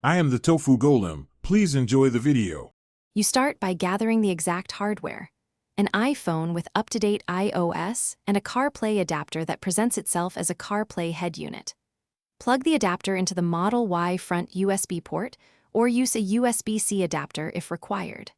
I am the Tofu Golem. Please enjoy the video. You start by gathering the exact hardware: an iPhone with up-to-date iOS and a CarPlay adapter that presents itself as a CarPlay head unit. Plug the adapter into the Model Y front USB port or use a USB-C adapter if required.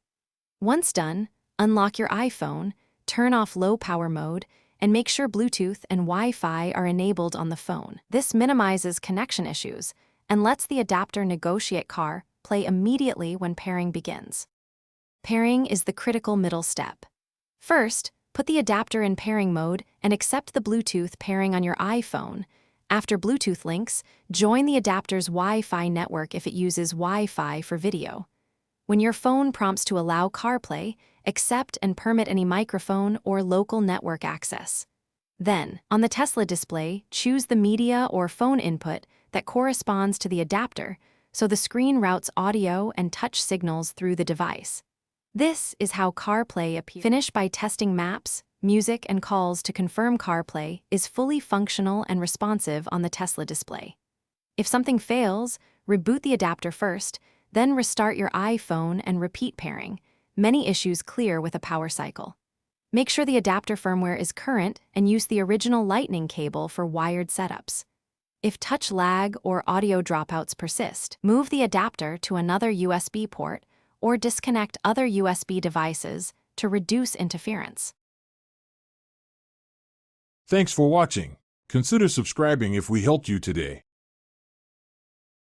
Once done, unlock your iPhone, turn off low power mode, and make sure Bluetooth and Wi-Fi are enabled on the phone. This minimizes connection issues and lets the adapter negotiate CarPlay immediately when pairing begins. Pairing is the critical middle step. First, put the adapter in pairing mode and accept the Bluetooth pairing on your iPhone. After Bluetooth links, join the adapter's Wi-Fi network if it uses Wi-Fi for video. When your phone prompts to allow CarPlay, accept and permit any microphone or local network access. Then, on the Tesla display, choose the media or phone input that corresponds to the adapter, so the screen routes audio and touch signals through the device. This is how CarPlay appears. Finish by testing maps, music, and calls to confirm CarPlay is fully functional and responsive on the Tesla display. If something fails, reboot the adapter first, then restart your iPhone and repeat pairing. Many issues clear with a power cycle. Make sure the adapter firmware is current and use the original Lightning cable for wired setups. If touch lag or audio dropouts persist, move the adapter to another USB port or disconnect other USB devices to reduce interference. Thanks for watching. Consider subscribing if we helped you today.